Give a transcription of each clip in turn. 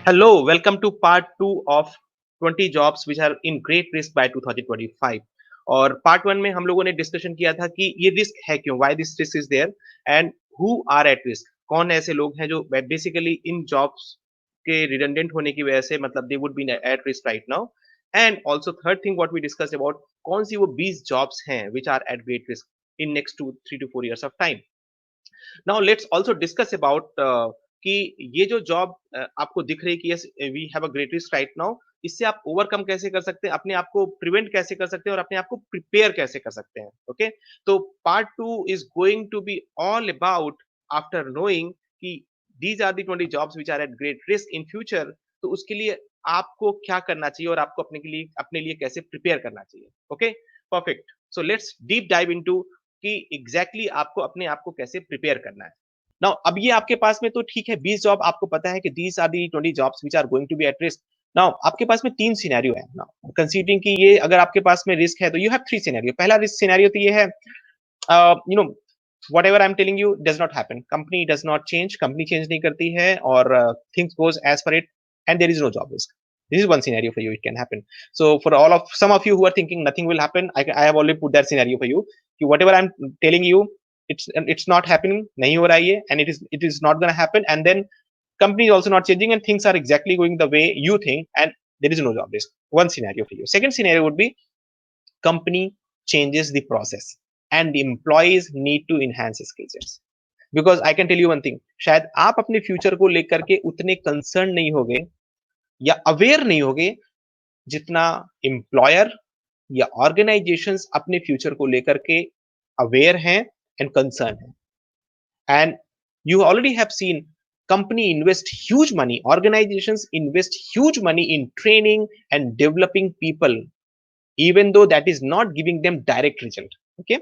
Hello, welcome to part 2 of 20 jobs which are in great risk by 2025. और part one में हम लोगों ने डिस्कशन किया था कि ये रिस्क है क्यों, why this risk is there and who are at risk, कौन ऐसे लोग हैं जो बेसिकली इन जॉब्स के रिडंडेंट होने की वजह से मतलब they would be at risk right now. And also third thing what we discuss about, कौन सी वो 20 जॉब्स हैं which are at great risk in next 3 to 4 years of time. Now let's also discuss about कि ये जो job आपको दिख रही है कि yes we have a great risk right now, इससे आप ओवरकम कैसे कर सकते हैं, अपने आप को प्रिवेंट कैसे कर सकते हैं और अपने आप को प्रिपेयर कैसे कर सकते हैं। ओके, तो part two is going to be all about after knowing कि these are the 20 jobs which are at great risk in future. तो उसके लिए आपको क्या करना चाहिए और आपको अपने लिए कैसे प्रिपेयर करना चाहिए। Okay, perfect. So let's deep dive into कि एग्जैक्टली आपको अपने आप को कैसे प्रिपेयर करना है। नाउ अब ये आपके पास में तो ठीक है 20 जॉब आपको पता है कि these are the 20 jobs which are going to be at risk. Now आपके पास में तीन सिनेरियो है। नाउ कंसीडरिंग कि ये अगर आपके पास में रिस्क है तो यू हैव थ्री सिनेरियो। पहला रिस्क सिनेरियो तो ये है, you know whatever I'm telling you does not happen, company does not change, company change नहीं करती है और things goes as per it and there is no job risk. This is one scenario for you, it can happen. So for all of some of you who are thinking nothing will happen, I have already put that scenario for you कि whatever I'm telling you, it's not happening, नहीं हो रहा है ये, and it is not going to happen, and then company is also not changing and things are exactly going the way you think and there is no job risk. One scenario for you. Second scenario would be company changes the process and the employees need to enhance skill sets. Because I can tell you one thing, शायद आप अपने future को लेकर के उतने concern नहीं होगे या अवेयर नहीं होगे जितना एम्प्लॉयर या ऑर्गेनाइजेशंस अपने फ्यूचर को लेकर के अवेयर हैं एंड कंसर्न हैं। And you already have seen company invest huge money, organizations invest huge money in training and developing people even though that is not giving them direct result. Okay,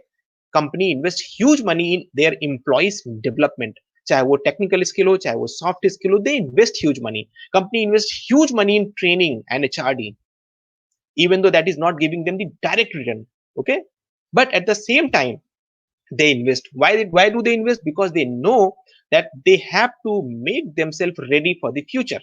company invest huge money in their employees development, चाहे वो technical skill हो चाहे वो soft skill हो, दे invest huge money. Company invest huge money in training and HRD even though that is not giving them the direct return. Okay, but at the same time they invest. Why do they invest? Because they know that they have to make themselves ready for the future.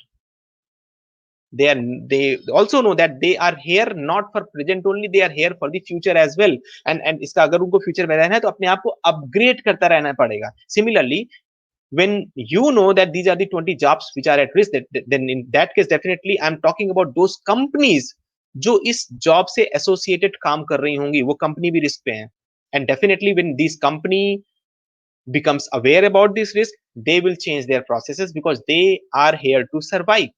They also know that they are here not for present only, they are here for the future as well. And इसका अगर उनको future में रहना है तो अपने आप को अपग्रेड करता रहना पड़ेगा। Similarly, when you know that these are the 20 jobs which are at risk, then in that case definitely I'm talking about those companies जो इस जॉब से एसोसिएटेड काम कर रही होंगी, वो कंपनी भी रिस्क पे हैं। And definitely when this company becomes aware about this risk, they will change their processes because they are here to survive.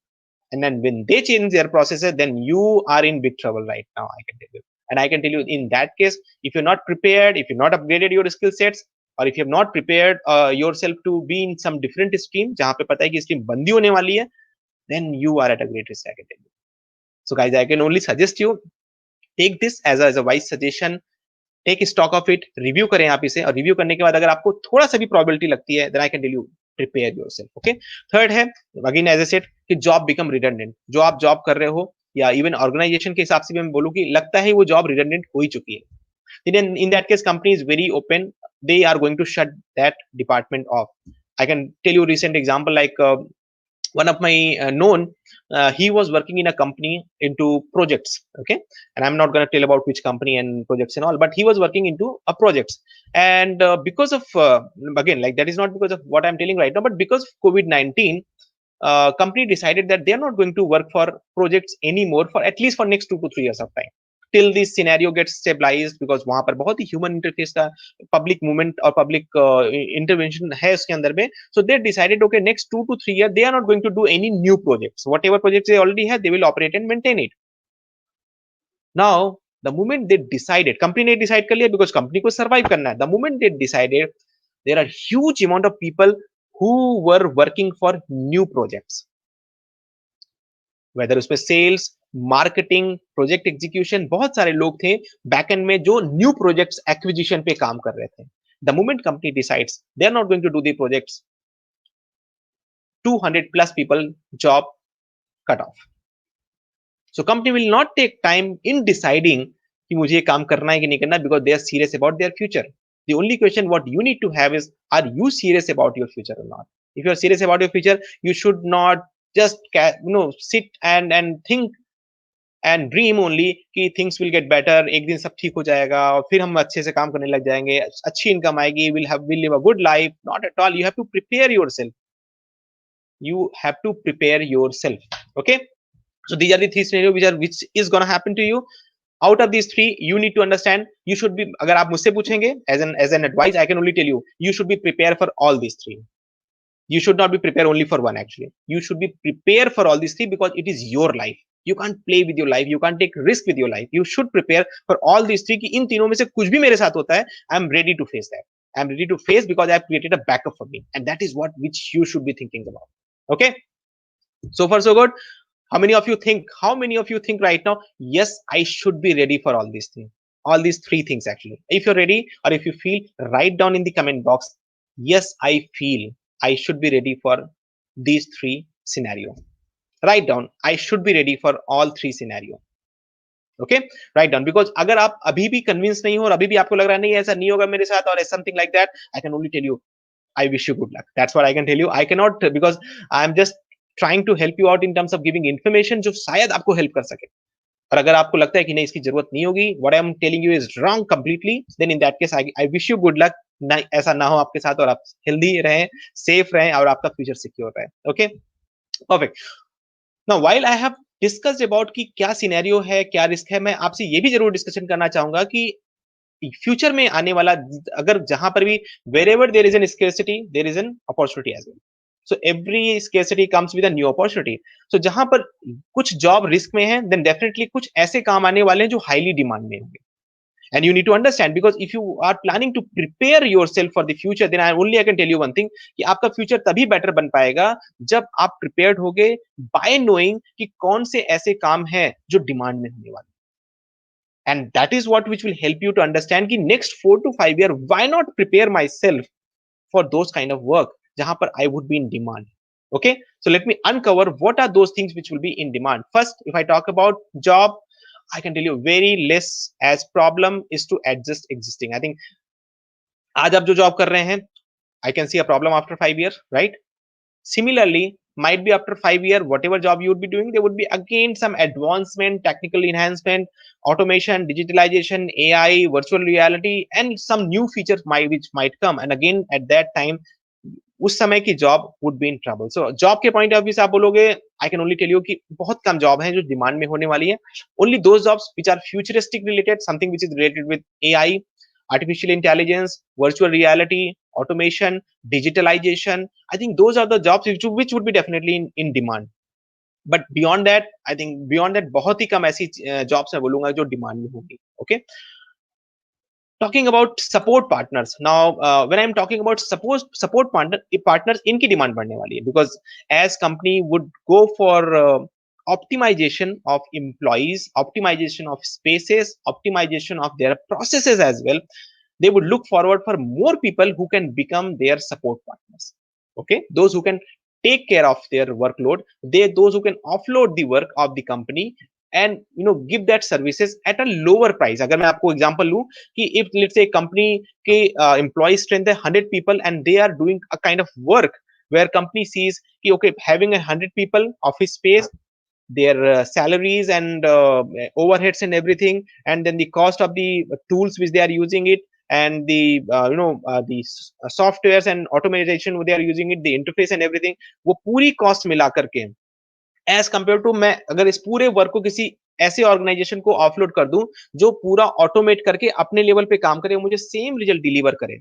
And then when they change their processes, then you are in big trouble right now, I can tell you. And I can tell you in that case, if you're not prepared, if you're not upgraded your skill sets, or if you have not prepared yourself to be in some different stream जहाँ पे पता है कि stream बंदी होने वाली है, then you are at a great risk, I can tell you. So guys, I can only suggest you take this as a wise suggestion. Take stock of it, review करें आप इसे, और रिव्यू करने के बाद अगर आपको थोड़ा सा भी प्रोबेबिलिटी लगती है then I can tell you prepare yourself. Okay, third है अगेन एज ए सेट कि जॉब बिकम रिडंडेंट। जो आप जॉब कर रहे हो या इवन ऑर्गेनाइजेशन के हिसाब से भी मैं बोलूं कि लगता है वो जॉब रिडंडेंट हो ही चुकी है, then in that case company is very open, they are going to shut that department off. I can tell you recent example like one of my known, he was working in a company into projects. Okay, and I'm not going to tell about which company and projects and all, but he was working into a projects. And because of again, like that is not because of what I'm telling right now, but because of COVID-19, company decided that they are not going to work for projects anymore for at least for next 2 to 3 years of time till this scenario gets stabilized, because वहां पर बहुत ही human interface का public movement और public intervention है उसके अंदर में. So they decided, okay, next 2 to 3 years they are not going to do any new projects. Whatever projects they already have, they will operate and maintain it. Now the moment they decided, company ने decide कर लिया because company को survive करना है. The moment they decided, there are huge amount of people who were working for new projects, whether उसमें sales, marketing, project execution, बहुत सारे लोग थे बैक एंड में जो न्यू प्रोजेक्ट्स एक्विजिशन पे काम कर रहे थे. The moment company decides they are not going to do the projects, 200 plus people job cut off. So company will not take time in deciding कि मुझे ये काम करना है कि नहीं करना, because they are serious about their future. The only question what you need to have is, are you serious about your future or not? If you are serious about your future, you should not just sit and think and dream only कि things will get better, एक दिन सब ठीक हो जाएगा और फिर हम अच्छे से काम करने लग जाएंगे, अच्छी इनकम आएगी, will live a good life. Not at all. You have to prepare yourself. You have to prepare yourself. Okay, so these are the three scenarios which is gonna happen to you. Out of these three, you need to understand, you should be, अगर आप मुझसे पूछेंगे as an advice, I can only tell you, you should be prepared for all these three. You should not be prepared only for one. Actually, you should be prepared for all these three because it is your life. You can't play with your life, you can't take risk with your life. You should prepare for all these three कि इन तीनों में से कुछ भी मेरे साथ होता है, I'm ready to face that. I'm ready to face because I've created a backup for me, and that is what which you should be thinking about. Okay, so far so good. How many of you think right now, yes, I should be ready for all these things, all these three things? Actually, if you're ready or if you feel, write down in the comment box, yes, I feel I should be ready for these three scenario. Write down, I should be ready for all three scenario. Okay, write down. Because अगर आप अभी भी convince नहीं हो और अभी भी आपको लग रहा है नहीं ऐसा नहीं होगा मेरे साथ और something like that, I can only tell you, I wish you good luck. That's what I can tell you. I cannot, because I'm just trying to help you out in terms of giving information जो शायद आपको help कर सके. और अगर आपको लगता है कि नहीं इसकी जरूरत नहीं होगी, what I am telling you is wrong completely, then in that case I wish you good luck. ना ऐसा ना हो आपके साथ और आप हेल्दी रहें, सेफ रहें और आपका फ्यूचर सिक्योर रहे. Okay, perfect. Now while I have discussed about कि क्या सिनेरियो है, क्या रिस्क है, मैं आपसे ये भी जरूर डिस्कशन करना चाहूंगा कि फ्यूचर में आने वाला, अगर जहां पर भी, wherever there is an scarcity there is an opportunity as well. So every scarcity comes with a new opportunity. So जहां पर कुछ जॉब रिस्क में है, then definitely कुछ ऐसे काम आने वाले हैं जो हाईली डिमांड में होंगे. And you need to understand, because if you are planning to prepare yourself for the future, then I can tell you one thing, कि आपका फ्यूचर तभी बेटर बन पाएगा जब आप प्रिपेयर्ड होगे बाय नोइंग कि कौन से ऐसे काम हैं जो डिमांड में होने वाले. And that is what which will help you to understand कि next 4 to 5 year, why not prepare myself for those kind of work जहां पर I would be in demand. Okay, so let me uncover what are those things which will be in demand. First, if I talk about job, I can tell you very less as problem is to adjust existing. I think आज आप जो job कर रहे हैं, I can see a problem after 5 years, right? Similarly, might be after 5 year, whatever job you would be doing, there would be again some advancement, technical enhancement, automation, digitalization, AI, virtual reality, and some new features which might come. And again, at that time, उस समय की job would be in trouble. So job के point of view से आप बोलोगे, I can only tell you कि बहुत कम job है जो डिमांड में होने वाली है. Only those jobs which are futuristic related, something which is related with AI, artificial intelligence, virtual reality, automation, digitalization. I think those are the jobs which would be definitely in demand. But beyond that, I think beyond that बहुत ही कम ऐसी jobs मैं बोलूंगा जो demand में होगी. Okay, talking about support partners now, when I'm talking about support partners, इनकी demand बढ़ने वाली है, because as company would go for optimization of employees, optimization of spaces, optimization of their processes as well, they would look forward for more people who can become their support partners. Okay, those who can take care of their workload, those who can offload the work of the company and give that services at a lower price. अगर मैं आपको example लूं कि if let's say company के employee strength है 100 people and they are doing a kind of work where company sees कि okay, having 100 people, office space, their salaries and overheads and everything, and then the cost of the tools which they are using it, and the softwares and automation they are using it, the interface and everything, वो पूरी cost मिला करके as compare to, मैं अगर इस पूरे work को किसी ऐसे ऑर्गेनाइजेशन को ऑफलोड कर दूं जो पूरा ऑटोमेट करके अपने लेवल पे काम करे, मुझे सेम रिजल्ट डिलीवर करे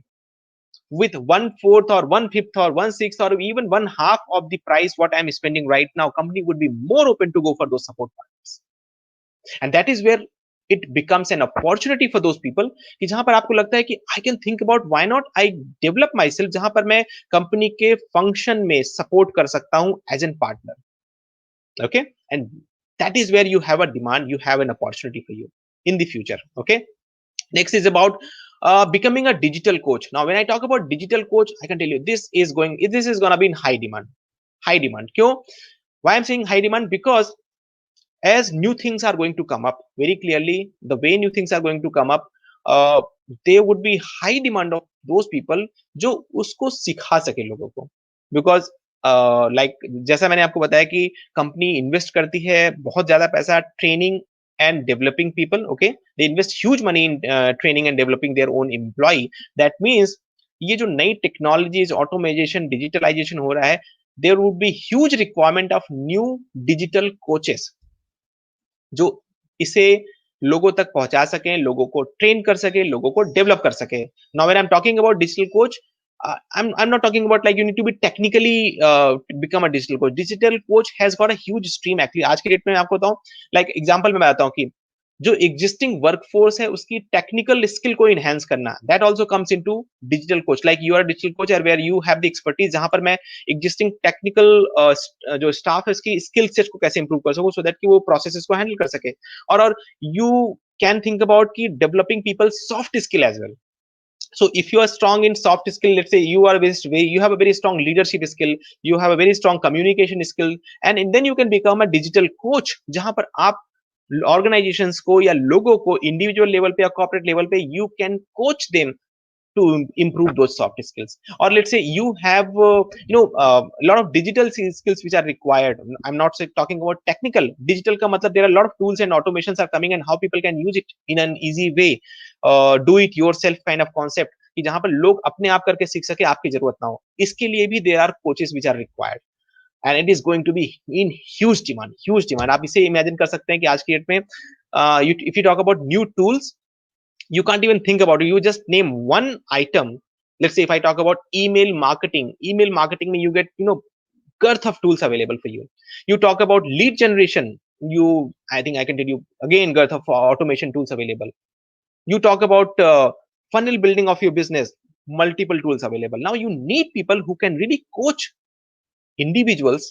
with 1/4 or 1/5 or 1/6 or even 1/2 of the price what I'm spending right now, company would be more open to go for those support partners. And that is where it becomes an opportunity for those people कि जहां पर आपको लगता है कि I can think about why not I develop myself, जहां पर मैं कंपनी के फंक्शन में सपोर्ट कर सकता हूं as an partner. Okay, and that is where you have a demand, you have an opportunity for you in the future. Okay, next is about becoming a digital coach. Now when I talk about digital coach, I can tell you this is going to be in high demand. High demand क्यों? Why I'm saying high demand? Because as new things are going to come up, very clearly the way new things are going to come up, uh, there would be high demand of those people जो उसको सिखा सके लोगों को. Because like जैसा मैंने आपको बताया कि कंपनी इन्वेस्ट करती है बहुत ज्यादा पैसा training and developing people. Okay, they invest huge money in training and developing their own employ. That means ये जो नई टेक्नोलॉजीज, ऑटोमेजेशन, डिजिटलाइजेशन हो रहा है, there would be huge requirement of new digital coaches जो इसे लोगों तक पहुंचा सकें, लोगों को ट्रेन कर सके, लोगों को डेवलप कर सके. Now when I am talking about digital coach, I'm not talking about like you need to be technically become a digital coach. Digital coach has got a huge stream actually. आज के date में मैं आपको बताऊं, like example में बताता हूँ कि जो एग्जिस्टिंग वर्कफोर्स है उसकी टेक्निकल स्किल को इनहेंस करना, that also comes into digital coach. Like you are digital coach where you have the expertise, जहां पर मैं एग्जिस्टिंग टेक्निकल जो स्टाफ है उसकी स्किल सेट को कैसे इंप्रूव कर सकूं, सो दैट कि वो प्रोसेसेस को हैंडल कर सके. और यू कैन थिंक अबाउट की developing people soft skill as well. So if you are strong in soft skill, let's say you have a very strong leadership skill, you have a very strong communication skill, and then you can become a digital coach, जहां पर आप organisations को या लोगों को individual level पे या corporate level पे you can coach them to improve those soft skills. Or let's say you have a lot of digital skills which are required. I'm not talking about technical. Digital ka matlab there are a lot of tools and automations are coming, and how people can use it in an easy way. Do it yourself kind of concept कि जहां पर लोग अपने आप करके सीख सके, आपकी जरूरत ना हो. इसके लिए भी there are coaches which are required, and it is going to be in huge demand. Huge demand. आप इसे इमेजिन कर सकते हैं कि आज की डेट में if you talk about new tools, you can't even think about it. You just name one item. Let's say if I talk about email marketing, you get girth of tools available for you. You talk about lead generation, I think I can tell you again girth of automation tools available. You talk about funnel building of your business, multiple tools available. Now you need people who can really coach individuals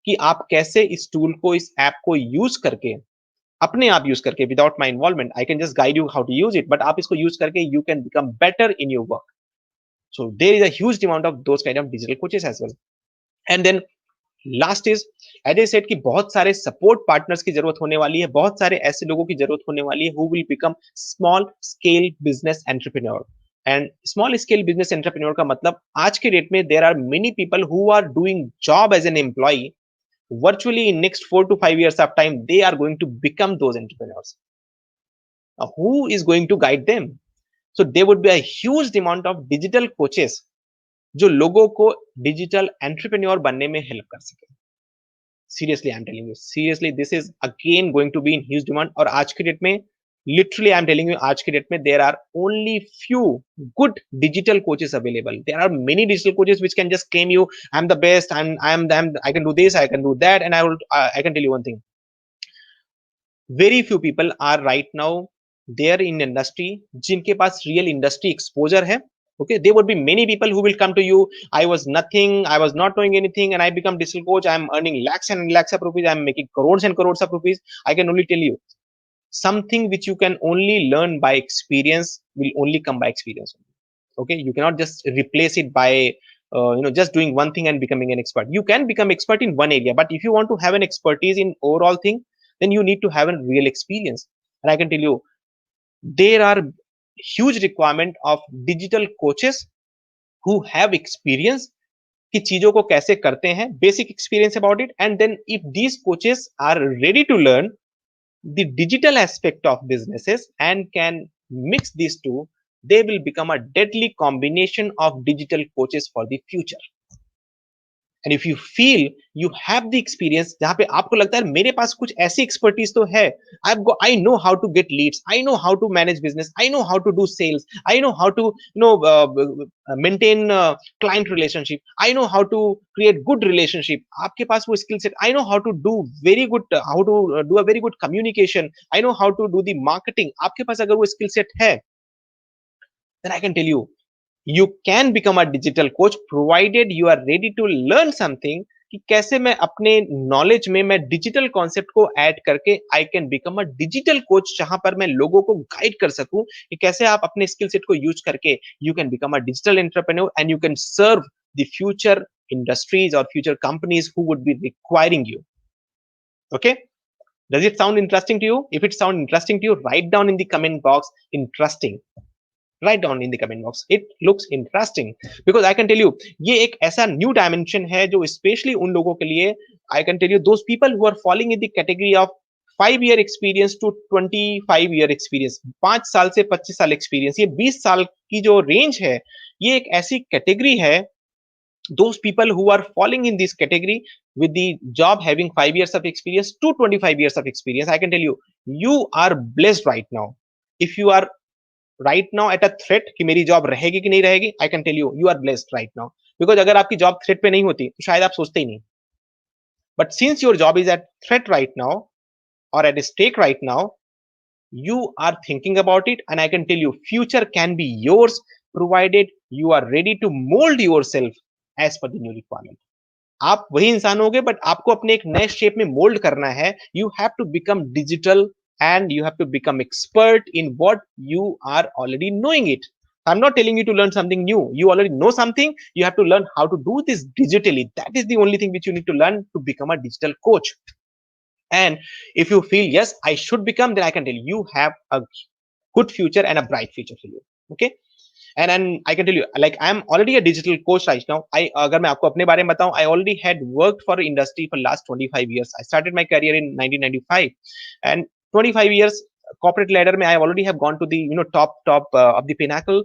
कि आप कैसे इस tool को, इस app को use करके, अपने आप यूज करके, without my involvement, I can just guide you how to use it, but आप इसको यूज करके you can become better in your work. So there is a huge demand of those kind of digital coaches as well. And then last is, as I said कि बहुत सारे support partners की जरूरत होने वाली है, बहुत सारे ऐसे लोगों की जरूरत होने वाली है who will become small scale business entrepreneur. And small scale business entrepreneur का मतलब आज के डेट में there are many people who are doing job as an employ. Virtually in next 4 to 5 years of time, they are going to become those entrepreneurs. Who is going to guide them? So there would be a huge demand of digital coaches जो लोगों को digital entrepreneur बनने में help कर सके. Seriously I am telling you, seriously this is again going to be in huge demand. और आज के डेट में literally I'm telling you, आज के डेट में there are only few good digital coaches available. There are many digital coaches which can just claim you, I'm the best, I can do this, I can do that, and I can tell you one thing. Very few people are right now there in industry जिनके पास real industry exposure है. Okay, there would be many people who will come to you, I was nothing, I was not knowing anything, and I become digital coach, I'm earning lakhs and lakhs of rupees, I'm making crores and crores of rupees. I can only tell you, something which you can only learn by experience will only come by experience. Okay, you cannot just replace it by just doing one thing and becoming an expert. You can become expert in one area, but if you want to have an expertise in overall thing, then you need to have a real experience. And I can tell you, there are huge requirement of digital coaches who have experience कि चीजों को कैसे करते हैं, basic experience about it. And then if these coaches are ready to learn the digital aspect of businesses and can mix these two, they will become a deadly combination of digital coaches for the future. And if you feel you have the experience, जहाँ पे आपको लगता है मेरे पास कुछ ऐसी expertise तो है, I know how to get leads, I know how to manage business, I know how to do sales, I know how to maintain client relationship, I know how to create good relationship. आपके पास वो skill set, I know how to do very good, how to do a very good communication, I know how to do the marketing. आपके पास अगर वो skill set है, then I can tell you can become a digital coach provided you are ready to learn something कि कैसे मैं अपने knowledge में मैं डिजिटल कॉन्सेप्ट को ऐड करके I can become a digital coach, जहां पर मैं लोगों को गाइड कर सकूं कि कैसे आप अपने स्किल सेट को यूज करके you can become a digital entrepreneur and you can serve the future industries or future companies who would be requiring you. Okay, does it sound interesting to you? If it sounds interesting to you, write down in the comment box interesting. Write down in the comment box. It looks interesting because I can tell you ये एक ऐसा new dimension है जो especially उन लोगों के लिए I can tell you those people who are falling in the category of 5 year experience to 25 year experience, 5 साल से 25 साल experience, ये 20 साल की जो range है ये एक ऐसी category है. Those people who are falling in this category with the job having 5 years of experience to 25 years of experience, I can tell you, you are blessed right now. If you are right now at a threat कि मेरी job रहेगी कि नहीं रहेगी, I can tell you, you are blessed right now. Because अगर आपकी job threat पे नहीं होती तो शायद आप सोचते ही नहीं. But since your job is at threat right now or at stake right now, you are thinking about it, and I can tell you future can be yours provided you are ready to mold yourself as per the new requirement. आप वही इंसान होगे but आपको अपने एक नए shape में mould करना है. You have to become digital and you have to become expert in what you are already knowing it. I'm not telling you to learn something new. You already know something. You have to learn how to do this digitally. That is the only thing which you need to learn to become a digital coach. And if you feel yes, I should become, then I can tell you, you have a good future and a bright future for you. Okay. And I can tell you, like I'm already a digital coach right now. अगर मैं आपको अपने बारे में बताऊं, I already had worked for industry for last 25 years. I started my career in 1995, and 25 years corporate ladder mein I already have gone to the top of the pinnacle,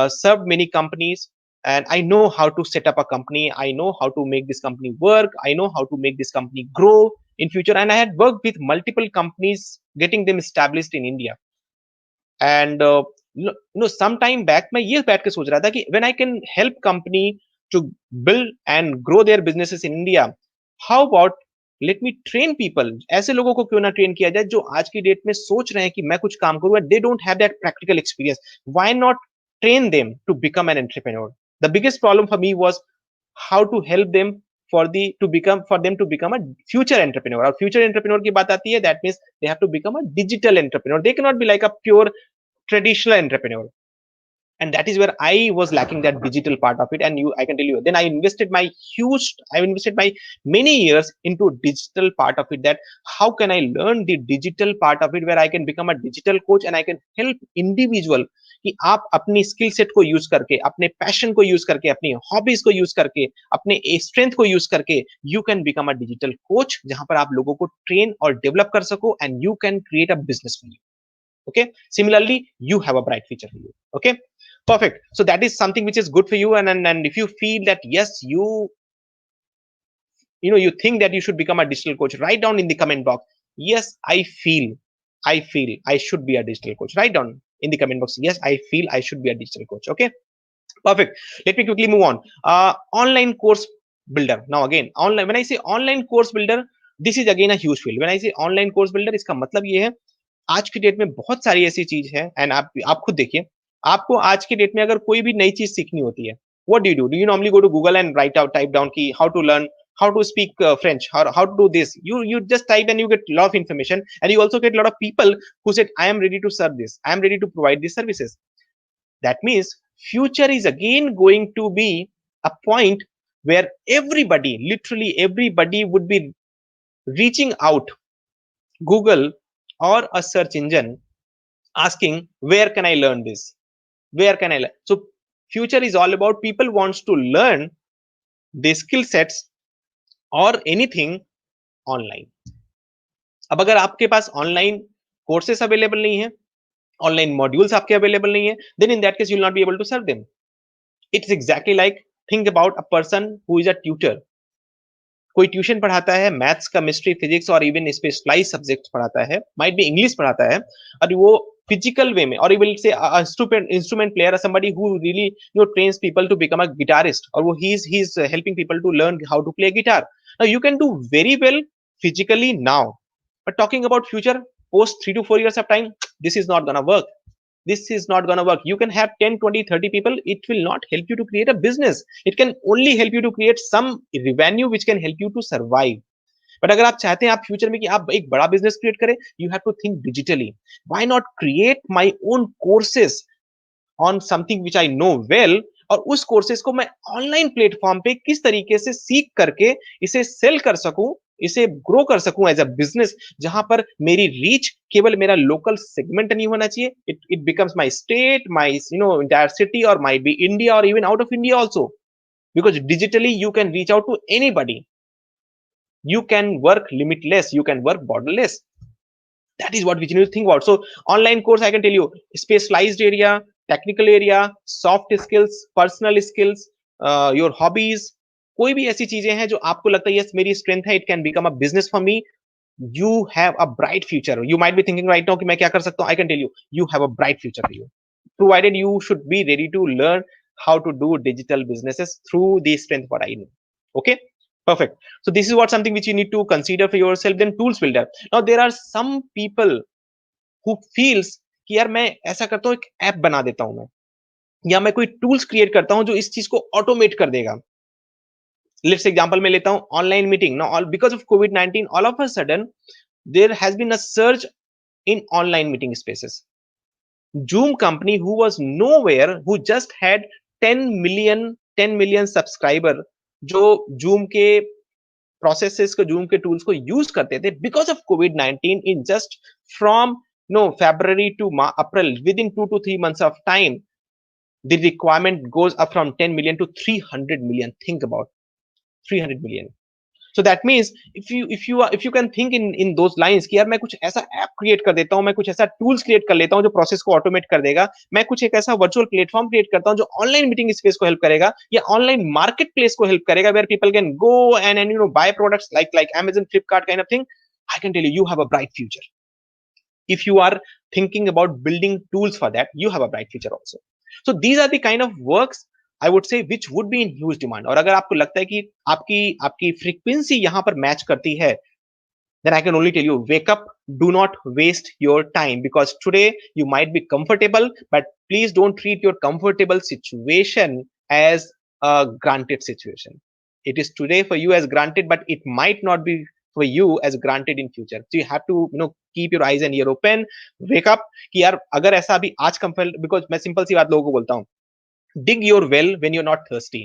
served many companies, and I know how to set up a company. I know how to make this company work. I know how to make this company grow in future. And I had worked with multiple companies, getting them established in India. And some time back मैं ये बैठ के सोच रहा था कि when I can help company to build and grow their businesses in India, how about let me train people. ऐसे लोगों को क्यों ना ट्रेन किया जाए जो आज की डेट में सोच रहे हैं कि मैं कुछ काम करूँ, they don't have that practical experience. Why not train them to become an entrepreneur? The biggest problem for me was how to help them for them to become a future entrepreneur. और future entrepreneur की बात आती है, that means they have to become a digital entrepreneur. They cannot be like a pure traditional entrepreneur. And that is where I was lacking that digital part of it. And I can tell you, then I invested my many years into digital part of it. That how can I learn the digital part of it, where I can become a digital coach and I can help individual कि आप अपनी skill set को use करके, अपने passion को use करके, अपनी hobbies को यूज करके, अपने स्ट्रेंथ को यूज करके you can become a digital coach, जहां पर आप लोगों को ट्रेन और डेवलप कर सको and you can create a business for you. Okay, similarly you have a bright future for you. Okay, perfect. So that is something which is good for you. And if you feel that yes, you think that you should become a digital coach, write down in the comment box, yes, I feel I should be a digital coach. Write down in the comment box, yes, I feel I should be a digital coach. Okay, perfect. Let me quickly move on. Online course builder. Now again, online, when I say online course builder, this is again a huge field. When I say online course builder, इसका मतलब ये है आज की date में बहुत सारी ऐसी चीज है. एंड आप खुद देखिए, आपको आज की डेट में अगर कोई भी नई चीज सीखनी होती है, what do you normally go to Google and write out type down की how to learn, how to speak French, how to do this. You just type and you get a lot of information, and you also get a lot of people who said I am ready to serve this, I am ready to provide these services. That means future is again going to be a point where everybody, literally everybody, would be reaching out Google or a search engine asking where can I learn this, where can I learn. So future is all about people wants to learn the skill sets or anything online. अब अगर आपके पास online courses available नहीं है, online modules आपके available नहीं है, then in that case you will not be able to serve them. It's exactly like, think about a person who is a tutor. कोई tuition पढ़ाता है, मैथ्स, केमिस्ट्री, फिजिक्स और even specialise subject पढ़ाता है, might be English पढ़ाता है, और वो फिजिकल वे में, और will say instrument player, somebody who really trains people to become a guitarist, और वो he is helping people to learn how to play guitar. Now you can do very well physically now, but talking about future, post 3 to 4 years of time, this is not gonna work. This is not going to work. You can have 10, 20, 30 people, it will not help you to create a business. It can only help you to create some revenue which can help you to survive. But अगर आप चाहते हैं आप future में कि आप एक बड़ा बिजनेस क्रिएट करें, you have to think digitally. Why not create my own courses on something which I know well, और उस कोर्सेज को मैं ऑनलाइन प्लेटफॉर्म पे किस तरीके से सीख करके इसे सेल कर सकूं, इसे ग्रो कर सकूं एज अ बिजनेस, जहां पर मेरी रीच केवल मेरा लोकल सेगमेंट नहीं होना चाहिए, it becomes my state, my entire city, और माइट बी इंडिया, और even out of India also, because digitally you can reach out to anybody. You can work limitless, you can work borderless. That is what we need to think about. So online course, I can tell you, specialized area, technical area, soft skills, personal skills, your hobbies, कोई भी ऐसी चीजें हैं जो आपको लगता है yes मेरी स्ट्रेंथ है, it can become a business for me, you have a bright future. You might be thinking right now कि मैं क्या कर सकता हूँ. I can tell you, you have a bright future for you, provided you should be ready to learn how to do digital businesses through the strength what I know. Okay, perfect. So this is what something which you need to consider for yourself. Then tools builder. Now there are some people who feels कि यार मैं ऐसा करता हूँ, एक app बना देता हूँ मैं, या मैं कोई टूल्स क्रिएट करता हूँ जो इस चीज को ऑटोमेट कर देगा. लेट्स एग्जांपल मैं लेता हूँ ऑनलाइन मीटिंग. ना all because of covid all of a sudden there has been a surge in online meeting spaces. Zoom company, who was nowhere, who just had 10 million subscriber, जो Zoom के processes को, Zoom के tools को use करते थे, because of COVID-19, in just from no February to April, within 2 to 3 months of time, the requirement goes up from 10 million to 300 million. Think about 300 million. So that means if you can think in those lines कि यार मैं कुछ ऐसा app create कर देता हूँ, मैं कुछ ऐसा टूल्स क्रिएट कर लेता हूँ जो प्रोसेस को ऑटोमेट कर देगा, मैं कुछ एक ऐसा वर्चुअल प्लेटफॉर्म क्रिएट करता हूँ जो ऑनलाइन मीटिंग स्पेस को हेल्प करेगा, या ऑनलाइन मार्केट प्लेस को हेल्प करेगा, where people can go and buy products like Amazon, Flipkart kind of thing. I can tell you, you have a bright future. If you are thinking about building tools for that, you have a bright future also. So these are the kind of works I would say which would be in huge demand. और अगर आपको लगता है कि आपकी आपकी frequency यहाँ पर मैच करती है, then I can only tell you, wake up, do not waste your time, because today you might be comfortable, but please don't treat your comfortable situation as a granted situation. It is today for you as granted, but it might not be for you as granted in future. So you have to keep your eyes and ear open. Wake up कि यार अगर ऐसा अभी आज comfort, because मैं simple सी बात लोगों को बोलता हूँ, dig your well when you're not thirsty.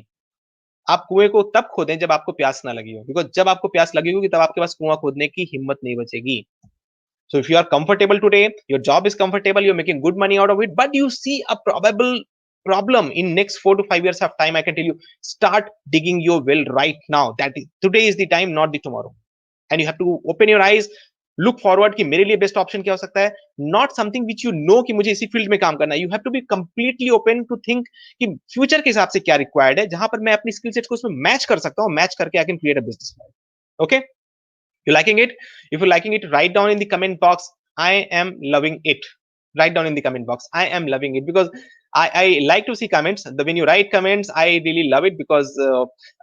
आप कुएं को तब खोदें जब आपको प्यास ना लगी हो, बिकॉज जब आपको प्यास लगी होगी तब आपके पास कुआं खोदने की हिम्मत नहीं बचेगी. So if you are comfortable today, your job is comfortable, you're making good money out of it, but you see a probable problem in next 4 to 5 years of time, I can tell you, start digging your well right now. That is, today is the time, not the tomorrow. And you have to open your eyes, look forward कि मेरे लिए best option क्या हो सकता है, not something which you know कि मुझे इसी फील्ड में काम करना है. You have to be completely open to think कि फ्यूचर के हिसाब से क्या रिक्वायर्ड है, जहां पर मैं अपनी स्किल सेट को उसमें मैच कर सकता हूँ, मैच करके I can create a business. Okay, you liking it? If you're liking it, write down in the comment box, I am loving it. Write down in the comment box, I am loving it, because I like to see comments. When you write comments, I really love it, because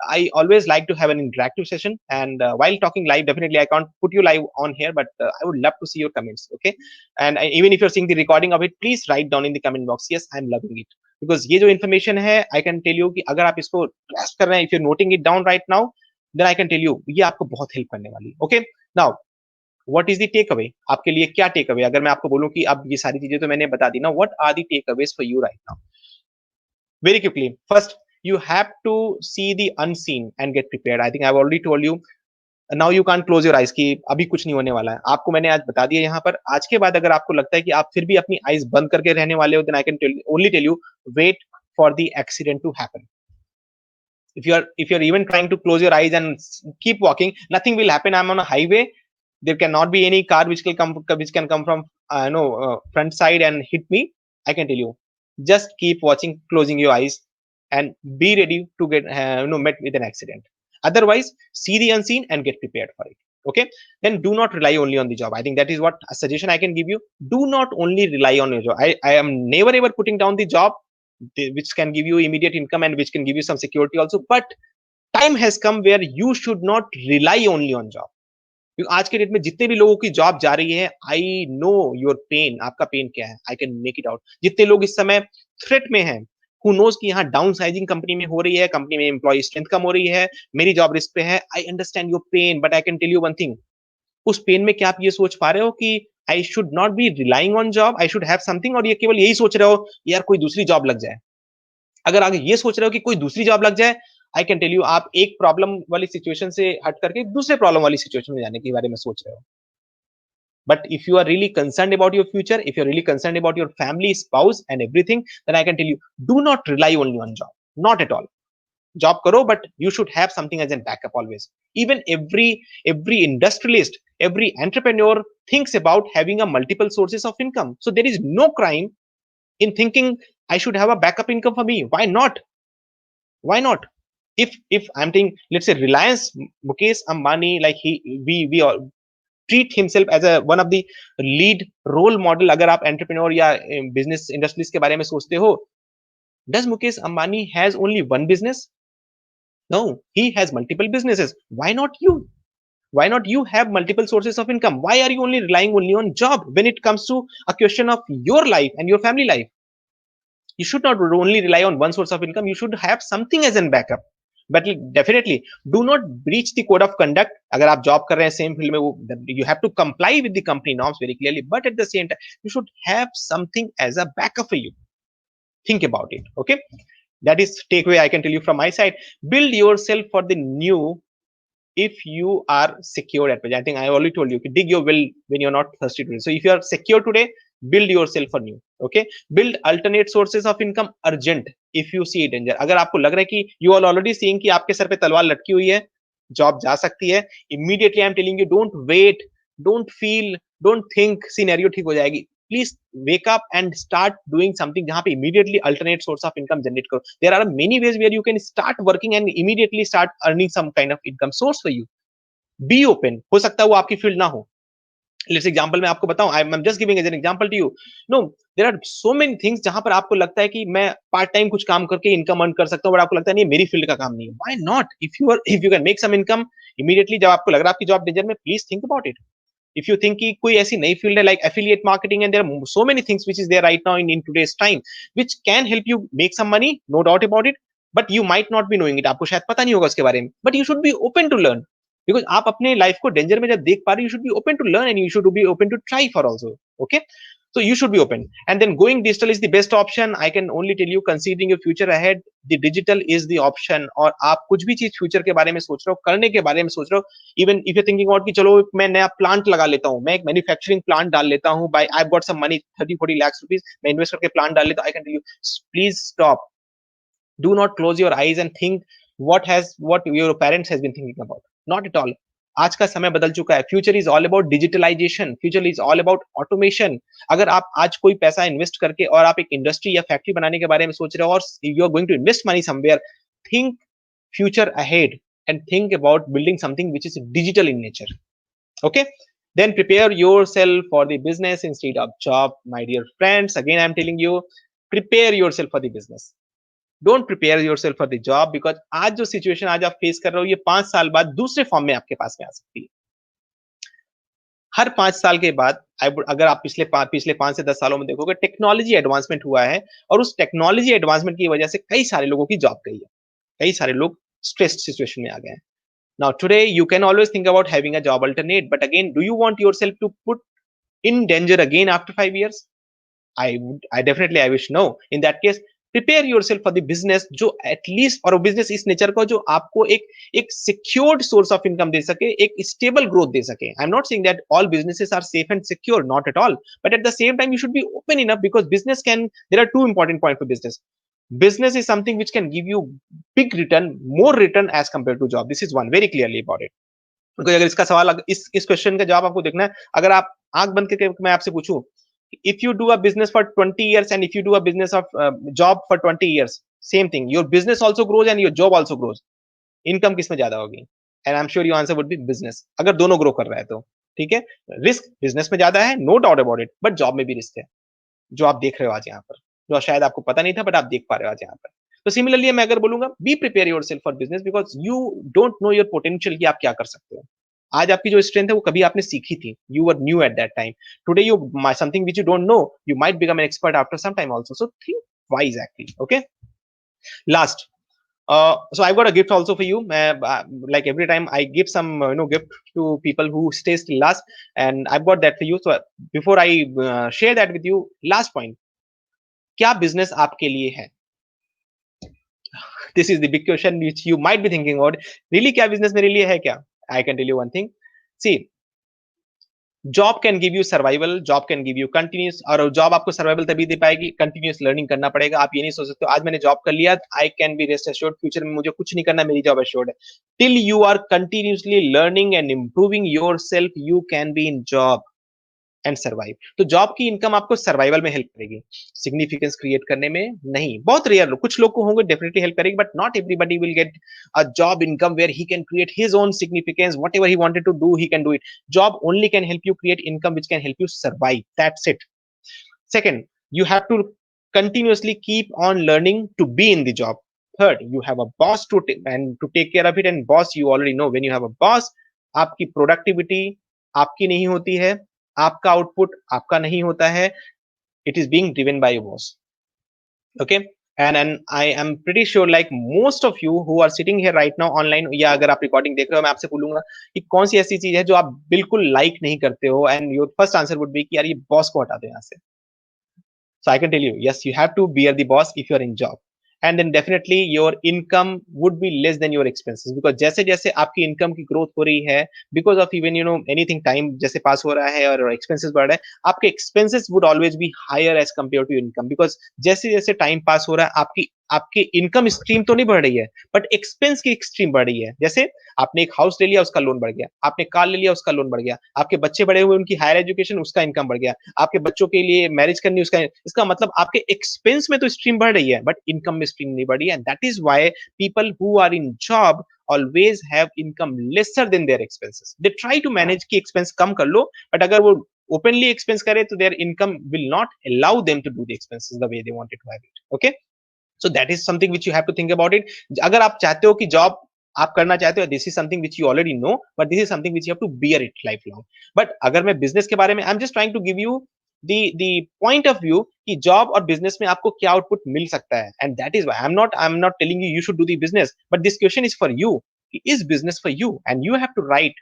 I always like to have an interactive session. And while talking live, definitely I can't put you live on here, but I would love to see your comments. Okay, and even if you're seeing the recording of it, please write down in the comment box, yes, I'm loving it, because ये जो information है, I can tell you कि अगर आप इसको grasp कर रहे हैं, if you're noting it down right now, then I can tell you ये आपको बहुत हेल्प करने वाली है. Okay, now what is the take away, आपके लिए क्या टेक अवे, अगर मैं आपको बोलूं कि अब ये सारी चीजें तो मैंने बता दी ना, what are the take aways for you right now. Very quickly, first, you have to see the unseen and get prepared. I think I've already told you, now you can't close your eyes कि अभी कुछ नहीं होने वाला है. आपको मैंने आज बता दिया यहाँ पर. आज के बाद अगर आपको लगता है कि आप फिर भी अपनी आईज बंद करके रहने वाले हो, then I can only tell you, wait for the accident to happen. If you're even trying to close your eyes and keep walking, nothing will happen. I'm on a highway, there cannot be any car which can come from front side and hit me. I can tell you, just keep watching, closing your eyes, and be ready to get met with an accident. Otherwise, see the unseen and get prepared for it. Okay, then do not rely only on the job. I think that is what a suggestion I can give you. Do not only rely on your job. I am never ever putting down the job, which can give you immediate income and which can give you some security also, but time has come where you should not rely only on job. क्योंकि आज के date में जितने भी लोगों की job जा रही है, आई नो योर पेन, आपका पेन क्या है, I can make it out. जितने लोग इस समय थ्रेट में हैं, हु नोज कि यहाँ डाउन साइजिंग कंपनी में हो रही है, कंपनी में एम्प्लॉय स्ट्रेंथ कम हो रही है, मेरी जॉब रिस्क पे है, I understand your pain, but I can tell you one thing, उस पेन में क्या आप ये सोच पा रहे हो कि I should not be relying on job, I should have something, और ये केवल यही सोच रहे हो यार कोई दूसरी जॉब लग जाए. अगर आगे ये सोच रहे हो कि कोई दूसरी जॉब लग जाए, आई कैन टेल यू आप एक प्रॉब्लम वाली सिचुएशन से हट करके दूसरे प्रॉब्लम वाली सिचुएशन में जाने के बारे में सोच रहे हो. But if you are really concerned about your future, if you're really concerned about your family, spouse, and everything, then I can tell you, do not rely only on job. Not at all. Job karo, but you should have something as a backup always. Even every industrialist, every entrepreneur thinks about having a multiple sources of income. So there is no crime in thinking I should have a backup income for me. Why not? Why not? If I'm thinking, let's say Reliance, Mukesh Ambani, like we all treat himself as a one of the lead role model. अगर आप entrepreneur या business industries के बारे में सोचते हो, does Mukesh Ambani has only one business? No, he has multiple businesses. Why not you? Why not you have multiple sources of income? Why are you only relying only on job when it comes to a question of your life and your family life? You should not only rely on one source of income. You should have something as a backup. But definitely do not breach the code of conduct. अगर आप job कर रहे हैं same field में वो you have to comply with the company norms very clearly. But at the same time, you should have something as a backup for you. Think about it. Okay, that is takeaway I can tell you from my side. Build yourself for the new if you are secure at present. I think I already told you, dig your well when you're not thirsty today. So if you are secure today, build yourself for new. Okay, build alternate sources of income urgent if you see danger. अगर आपको लग रहा है कि you are already seeing कि आपके sir पे तलवार लटकी हुई है, जॉब जा सकती है, immediately I'm telling you, don't wait, don't feel, don't think scenario ठीक हो जाएगी. Please wake up and start doing something जहाँ पे immediately alternate source of income generate करो. There are many ways where you can start working and immediately start earning some kind of income source for you. Be open. हो सकता है वो आपकी field ना हो. लेट्स एग्जांपल मैं आपको बताऊं, I am just giving as an example to you. No, there are so many things जहां पर आपको लगता है कि मैं पार्ट टाइम कुछ काम करके इनकम अर्न कर सकता हूं, बट आपको लगता है नहीं मेरी फील्ड का काम नहीं है. Why not? If you can make some income immediately, जब आपको लग रहा है आपकी जॉब डेंजर में, please think about it. If you think कि कोई ऐसी नई फील्ड है like affiliate marketing, and there are so many things which is there right now in today's time which can help you make some money, no doubt about it. But you might not be knowing it, आपको शायद पता नहीं होगा उसके बारे में, but you should be open to learn. Because आप अपने लाइफ को डेंजर में जब देख पा रहे, you should be open to learn and you should be open to try for also. Okay, so you should be open. And then going digital is the best option. I can only tell you, considering your future ahead, the digital is the option. और आप कुछ भी चीज future के बारे में सोच रहे हो, करने के बारे में सोच रहे हो, even if you thinking about कि चलो मैं नया प्लांट लगा लेता हूँ, मैं एक मैन्युफैक्चरिंग प्लांट डाल लेता हूँ, by I got some money 30-40 lakhs rupees, मैं इन्वेस्ट करके प्लांट डाल लेता हूँ, I can tell you, please stop. Do not close your eyes and think what your parents has been thinking about. Not at all. आज का समय बदल चुका है. Future is all about digitalization, future is all about automation. अगर आप आज कोई पैसा इन्वेस्ट करके और आप एक इंडस्ट्री या फैक्ट्री बनाने के बारे में सोच रहे हो और you are going to invest money somewhere, think future ahead and think about building something which is digital in nature. Okay, then prepare yourself for the business instead of job, my dear friends. Again I'm telling you, prepare yourself for the business. Don't prepare yourself for the job, because आज जो situation आज आप face कर रहे हो, ये 5 साल बाद दूसरे फॉर्म में आपके पास में आ सकती है. हर 5 साल के बाद अगर आप पिछले 5 से 10 सालों में देखोगे, टेक्नोलॉजी एडवांसमेंट हुआ है और उस टेक्नोलॉजी एडवांसमेंट की वजह से कई सारे लोगों की जॉब गई है, कई सारे लोग स्ट्रेस्ड सिचुएशन में आ गए हैं. Now today you can always think about having a job alternate, but again do you want yourself to put in danger again after 5 years? I definitely I wish no. In that case, prepare yourself for the business जो at least, और business इस nature का जो आपको एक secured source of income दे सके, एक स्टेबल ग्रोथ दे सके. I am not saying that all businesses are safe and secure, not at all, but at the same time you should be open enough, because business can, there are two important point for business. Business is something which can give you big return, more return as compared to job. This is one very clearly about it. क्योंकि अगर इसका सवाल, इस question का जवाब आपको देखना है, अगर आप आंख बंद करके मैं आपसे पूछूं, if you do a business for 20 years and if you do a business of job for 20 years, same thing, your business also grows and your job also grows. Income किस में ज्यादा होगी? And I am sure your answer would be business, अगर दोनों grow कर रहा है तो. ठीक है, रिस्क बिजनेस में ज्यादा है, no doubt about it, but job में भी रिस्क है, जो आप देख रहे हो आज यहाँ पर, जो शायद आपको पता नहीं था बट आप देख पा रहे हो आज यहाँ पर. तो सिमिलरली मैं अगर बोलूंगा, be prepare yourself for business, because you don't know your potential कि आप क्या कर सकते हो. आज आपकी जो स्ट्रेंथ है वो कभी आपने सीखी थी, you were new at that time. Today you something which you don't know, you might become an expert after some time also. So think wise actually. Okay, last, so I've got a gift also for you. Like every time I give some gift to people who stays till last, and I've got that for you. So before I share that with you, last point, क्या business आपके लिए है? This is the big question which you might be thinking about. Really क्या business मेरे लिए है क्या? I can tell you one thing. See, job can give you survival, job can give you continuous, और job आपको survival तभी दे पाएगी, continuous learning करना पड़ेगा। आप ये नहीं सोच सकते आज मैंने जॉब कर लिया, I can be rest assured, future में मुझे कुछ नहीं करना, मेरी जॉब एश्योर्ड है। Till you are continuously learning and improving your self, you can be in job and survive. तो जॉब की इनकम आपको सर्वाइवल में हेल्प करेगी, सिग्निफिकेंस क्रिएट करने में नहीं। बहुत रेयर लोग, कुछ लोग को होंगे डेफिनेटली हेल्प करेगी, but not everybody will get a job income where he can create his own significance, whatever he wanted to do he can do it. Job only can help you create income which can help you survive, that's it. Second, you have to continuously keep on learning to be in the job. Third, you have a boss and to take care of it, and boss you already know, when you have a boss, आपकी productivity आपकी नहीं होती है, आपका output आपका नहीं होता है, it is being driven by your boss. Okay, and I am pretty sure like most of you who are sitting here right now online, या अगर आप रिकॉर्डिंग देख रहे हो, मैं आपसे बोलूंगा कि कौन सी ऐसी चीज है जो आप बिल्कुल लाइक नहीं करते हो, and your first answer would be कि यार ये बॉस को हटा दो यहाँ से। So I can tell you, yes, you have to bear the boss if you are in job. And then definitely your income would be less than your expenses, because जैसे जैसे आपकी इनकम की growth हो रही है, because of even anything time जैसे पास हो रहा है और एक्सपेंसेस बढ़ रहा है, आपके expenses would always be higher as compared to income, because जैसे जैसे टाइम पास हो रहा है आपकी आपकी इनकम स्ट्रीम तो नहीं बढ़ रही है, बट एक्सपेंस की स्ट्रीम बढ़ रही है। जैसे आपने एक हाउस ले लिया, उसका लोन बढ़ गया, आपने कार ले लिया, उसका लोन बढ़ गया, आपके बच्चे बड़े हुए, उनकी हायर एजुकेशन, उसका इनकम बढ़ गया, आपके बच्चों के लिए मैरिज करनी, उसका, इसका मतलब आपके एक्सपेंस में तो स्ट्रीम बढ़ रही है, बट इनकम में स्ट्रीम नहीं बढ़ रही है। That is why people who are in job always have income lesser than their expenses. They try to manage कि expense कम कर लो, but अगर वो openly expense करे तो their income will not allow them to do the expenses the way they wanted to have it. Okay, so that is something which you have to think about it. अगर आप चाहते हो कि job आप करना चाहते हो, this is something which you already know, but this is something which you have to bear it lifelong. But अगर मैं business के बारे में, I'm just trying to give you the point of view कि जॉब और business में आपको क्या आउटपुट मिल सकता है, and that is why I'm not telling you you should do the business, but this question is for you. Is business for you? And you have to write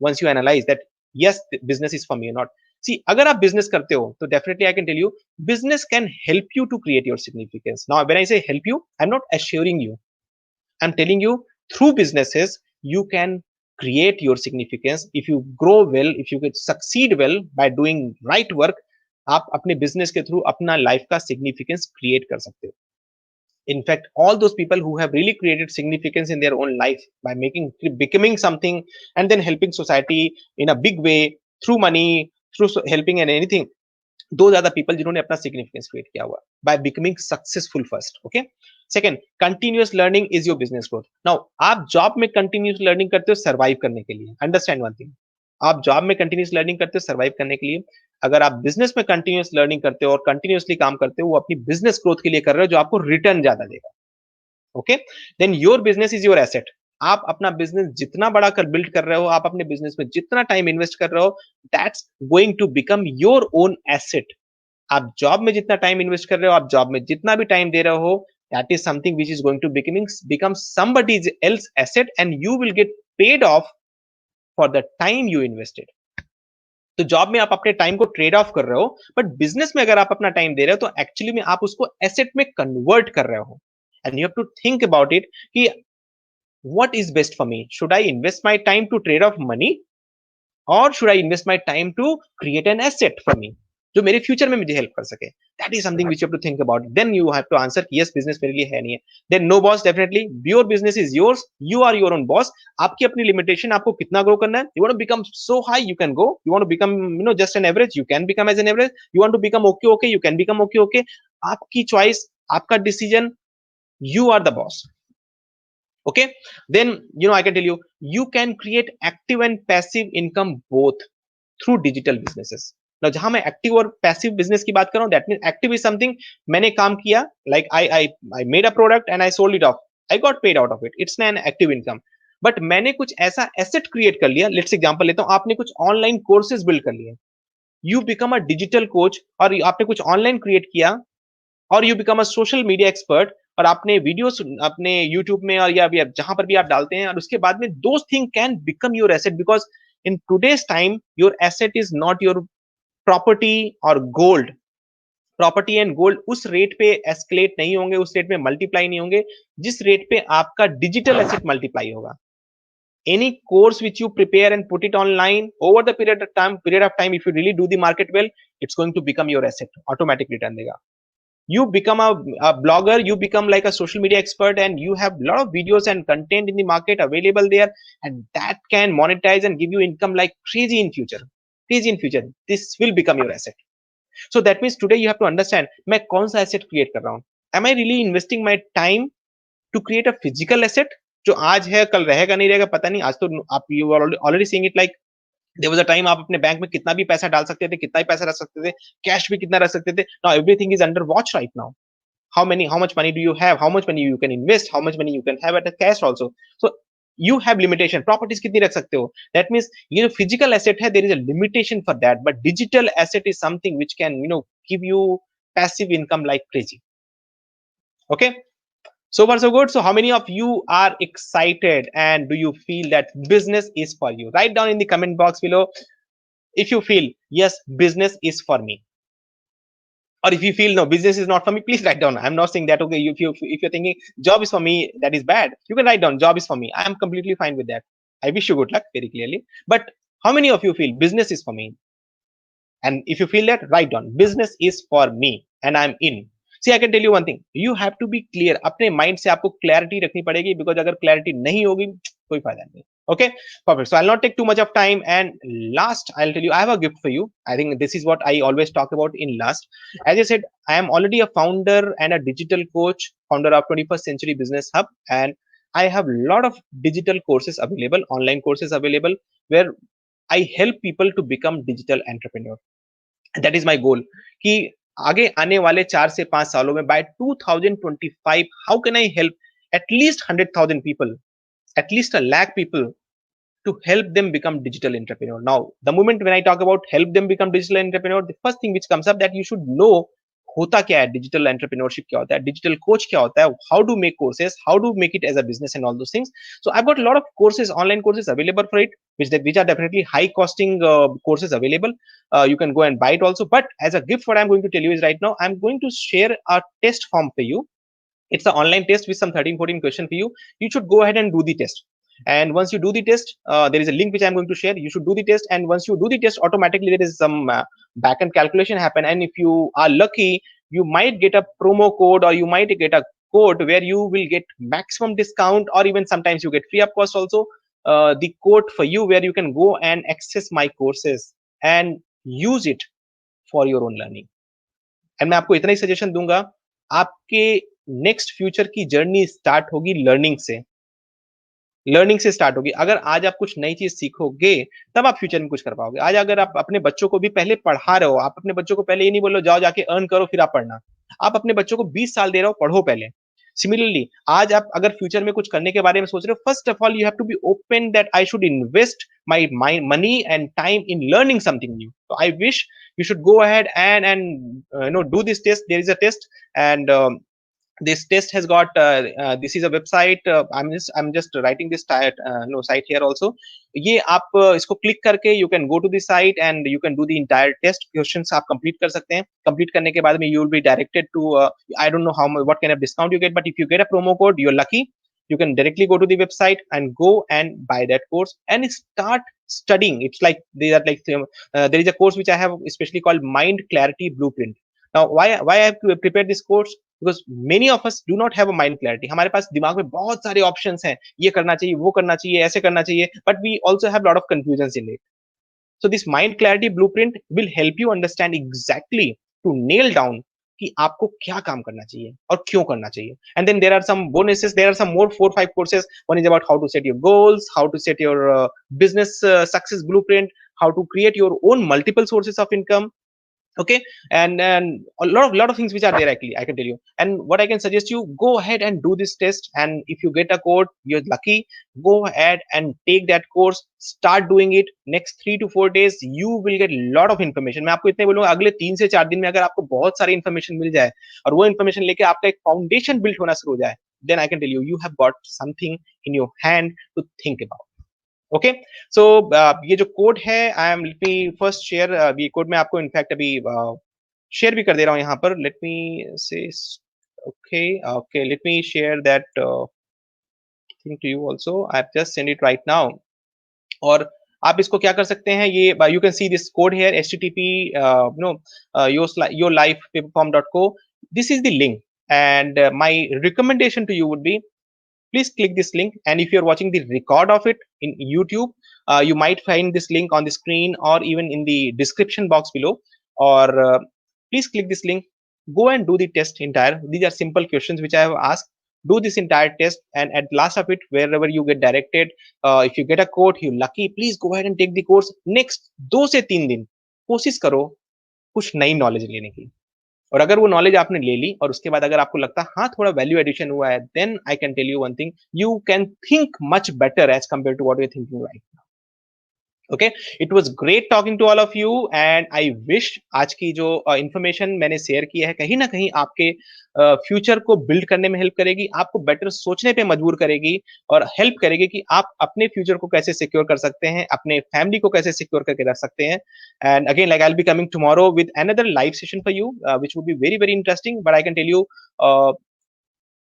once you analyze that yes, business is for me or not. See, अगर आप business करते हो तो definitely I can tell you business can help you to create your significance. Now when I say help you, I'm not assuring you, I'm telling you through businesses you can create your significance. If you grow well, if you could succeed well by doing right work, आप अपने business के through अपना life का significance create कर सकते हो. In fact, all those people who have really created significance in their own life by becoming something and then helping society in a big way through money, through helping and anything, those are the people जिन्होंने अपना significance create किया हुआ by becoming successful first. Okay, second, continuous learning is your business growth. Now आप job में continuous learning करते हो survive करने के लिए, understand one thing, आप जॉब में कंटिन्यूस लर्निंग करते हो सर्वाइव करने के लिए, अगर आप बिजनेस में कंटिन्यूस लर्निंग करते हो और कंटिन्यूसली काम करते हो, वो अपनी बिजनेस ग्रोथ के लिए कर रहे हो जो आपको रिटर्न ज्यादा देगा। Okay, then your business is your asset. आप अपना बिजनेस जितना बड़ा कर बिल्ड कर रहे हो, आप अपने बिजनेस में जितना टाइम इन्वेस्ट कर रहे हो, that's going to become your own asset. आप जॉब में जितना टाइम इन्वेस्ट कर रहे हो, आप जॉब में जितना भी टाइम दे रहे हो, that is something which is going to become somebody else asset, and you will get paid of for the time you invested. तो जॉब में आप अपने टाइम को ट्रेड ऑफ कर रहे हो, बट बिजनेस में अगर आप अपना टाइम दे रहे हो तो एक्चुअली में आप उसको एसेट में कन्वर्ट कर रहे हो। And you have to think about it कि what is best for me, should I invest my time to trade off money, और should I invest my time to create an asset for me जो मेरे future में मुझे help कर सके। That is something which you have to think about. Then you have to answer yes, business मेरे लिए है नहीं है। Then no boss, definitely your business is yours, you are your own boss. आपकी अपनी लिमिटेशन, आपको कितना ग्रो करना है। You want to become so high, you can go. You want to become just an average, you can become as an average. You want to become okay okay, you can become okay okay. आपकी choice, आपका decision, you are the boss. Okay, then I can tell you, you can create active and passive income both through digital businesses. Now जहां मैं active और passive business की बात कर रहा हूं, that mean active is something, मैंने काम किया, like I made a product and I sold it of, I got paid out of it, it's an active income. But मैंने कुछ ऐसा एसेट क्रिएट कर लिया, लेट्स एग्जांपल लेता हूं, आपने कुछ ऑनलाइन कोर्सेज बिल्ड कर लिए, you become a digital coach, और आपने कुछ ऑनलाइन क्रिएट किया, और you become a social media expert, और आपने वीडियोस अपने यूट्यूब में और या जहां पर भी आप डालते हैं, और उसके बाद में those thing can become your asset, because in today's time your asset is not your property और गोल्ड, प्रॉपर्टी एंड गोल्ड उस रेट पे एस्केलेट नहीं होंगे, उस रेट में मल्टीप्लाई नहीं होंगे जिस रेट पे आपका डिजिटल एसेट मल्टीप्लाई होगा. Any course which you prepare and put it online over the period of time, if you really do the market well, it's going to become your asset, automatic return dega. You become a blogger, you become like a social media expert, and you have a lot of videos and content in the market available there, and that can monetize and give you income like crazy in future. Crazy in future, this will become your asset. So that means today you have to understand मैं कौन सा asset create कर रहा हूँ. Am I really investing my time to create a physical asset जो आज है कल रहेगा नहीं रहेगा पता नहीं. आज तो आप you are already seeing it like there was a time आप अपने बैंक में कितना भी पैसा डाल सकते थे, कितना भी पैसा रख सकते थे, कैश भी कितना रख सकते थे. Now everything is under watch right now. How much money do you have, how much money you can invest, how much money you can have at a cash also. So you have limitation. Properties कितनी रख सकते हो. That means ये जो physical asset है there is a limitation for that, but digital asset is something which can give you passive income like crazy. Okay. So far so good. So how many of you are excited and do you feel that business is for you? Write down in the comment box below if you feel yes, business is for me. Or if you feel no, business is not for me, please write down. I'm not saying that okay, if you're thinking job is for me, that is bad, you can write down job is for me. I am completely fine with that. I wish you good luck very clearly. But how many of you feel business is for me? And if you feel that, write down business is for me and I'm in. See, I can tell you one thing, you have to be clear. अपने mind से आपको clarity रखनी पड़ेगी, because अगर clarity नहीं होगी कोई फायदा नहीं. Okay, perfect. So I'll not take too much of time, and last I'll tell you I have a gift for you. I think this is what I always talk about in last. As I said, I am already a founder and a digital coach, founder of 21st Century Business Hub, and I have a lot of digital courses available, online courses available, where I help people to become digital entrepreneur. That is my goal कि आगे आने वाले 4 से 5 सालों में by 2025 how can I help at least 100,000 people, at least a lakh people, to help them become digital entrepreneur. Now the moment when I talk about help them become digital entrepreneur, the first thing which comes up that you should know होता क्या है digital entrepreneurship, क्या होता है digital coach, क्या होता है, how to make courses, how to make it as a business and all those things. So I got lot of courses, online courses available for it, which are definitely high costing courses available. You can go and buy it also, but as a gift what I'm going to tell you is right now I'm going to share a test form for you. It's an online test with some 13-14 questions for you. You should go ahead and do the test. And once you do the test, there is a link which I'm going to share. You should do the test, and once you do the test, automatically there is some backend calculation happen. And if you are lucky, you might get a promo code, or you might get a code where you will get maximum discount, or even sometimes you get free of cost also. The code for you where you can go and access my courses and use it for your own learning. And मैं आपको इतना ही suggestion दूंगा, आपके next future की journey start होगी learning से. Learning से start होगी. अगर आज आप कुछ नई चीज सीखोगे तब आप फ्यूचर में कुछ कर पाओगे. आज अगर आप अपने बच्चों को भी पहले पढ़ा रहे हो, आप अपने बच्चों को पहले ये नहीं बोलो जाओ जाके अर्न करो फिर आप पढ़ना. आप अपने बच्चों को 20 साल दे रहे हो, पढ़ो पहले. सिमिलरली आज आप अगर फ्यूचर में कुछ करने के बारे में सोच रहे हो, first of all you have to be open that I should invest my money and time in learning something new. So I wish you should go ahead and do this test. There is a test, and this test has got this is a website. I'm just writing this no site here also. ये आप इसको click करके you can go to the site and you can do the entire test. Questions आप complete कर सकते हैं. Complete करने के बाद में you will be directed to I don't know what kind of discount you get, but if you get a promo code, you're lucky. You can directly go to the website and go and buy that course and start studying. It's like there is a course which I have especially called Mind Clarity Blueprint. Now why I have to prepare this course? Because many of us do not have a mind clarity. हमारे पास दिमाग में बहुत सारे options हैं, ये करना चाहिए, वो करना चाहिए, ऐसे करना चाहिए, but we also have a lot of confusions in it. So this mind clarity blueprint will help you understand exactly to nail down कि आपको क्या काम करना चाहिए और क्यों करना चाहिए. And then there are some bonuses. There are some more 4-5 courses. One is about how to set your goals, how to set your business success blueprint, how to create your own multiple sources of income. Okay, and a lot of things which are there actually I can tell you. And what I can suggest you, go ahead and do this test, and if you get a code, you're lucky. Go ahead and take that course, start doing it. Next 3 to 4 days you will get a lot of information. मैं आपको इतने बोलूंगा, अगले 3 से 4 दिन में अगर आपको बहुत सारी इन्फॉर्मेशन मिल जाए और वो इन्फॉर्मेशन लेके आपका एक फाउंडेशन बिल्ड होना शुरू हो जाए, then I can tell you have got something in your hand to think about. Okay. So ये जो कोड है, I am let me first share. ये कोड मैं आपको इनफैक्ट अभी शेयर भी कर दे रहा हूँ यहाँ पर। Let me say okay okay let me share that thing to you also. I have just send it right now. और आप इसको क्या कर सकते हैं, ये you can see this code here http no yourlifepaperform.co, this is the link, and my recommendation to you would be, please click this link. And if you're watching the record of it in YouTube, you might find this link on the screen or even in the description box below. Or please click this link, go and do the test entire. These are simple questions which I have asked. Do this entire test, and at last of it, wherever you get directed, if you get a code, you lucky, please go ahead and take the course. Next 2 से 3 दिन कोशिश करो कुछ नई knowledge लेने की। और अगर वो नॉलेज आपने ले ली और उसके बाद अगर आपको लगता है हाँ थोड़ा वैल्यू एडिशन हुआ है, then I can tell you one thing, you can think much better as compare to what you thinking right. Okay, it was great talking to all of you, and I wish आज की जो information मैंने share की है कहीं ना कहीं आपके फ्यूचर को बिल्ड करने में हेल्प करेगी, आपको बेटर सोचने पे मजबूर करेगी और हेल्प करेगी कि आप अपने फ्यूचर को कैसे सिक्योर कर सकते हैं, अपने फैमिली को कैसे सिक्योर करके रख सकते हैं। And again like I will be coming tomorrow with another live session for you which would be very very interesting, but I can tell you,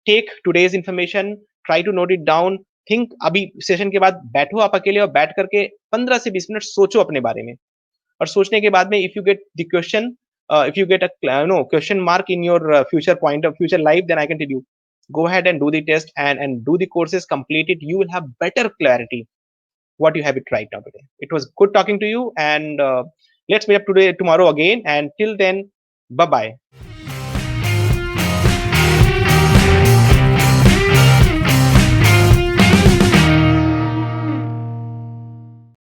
take today's information, try to note it down, think. अभी session के बाद बैठो आप अकेले और बैठ करके 15 से 20 मिनट सोचो अपने बारे में। और सोचने के बाद में if you get the question, if you get a question mark in your future point of future life, then I can tell you, go ahead and do the test, and do the courses, complete it, you will have better clarity what you have it right now today. It was good talking to you, and let's meet up today tomorrow again, and till then, bye bye.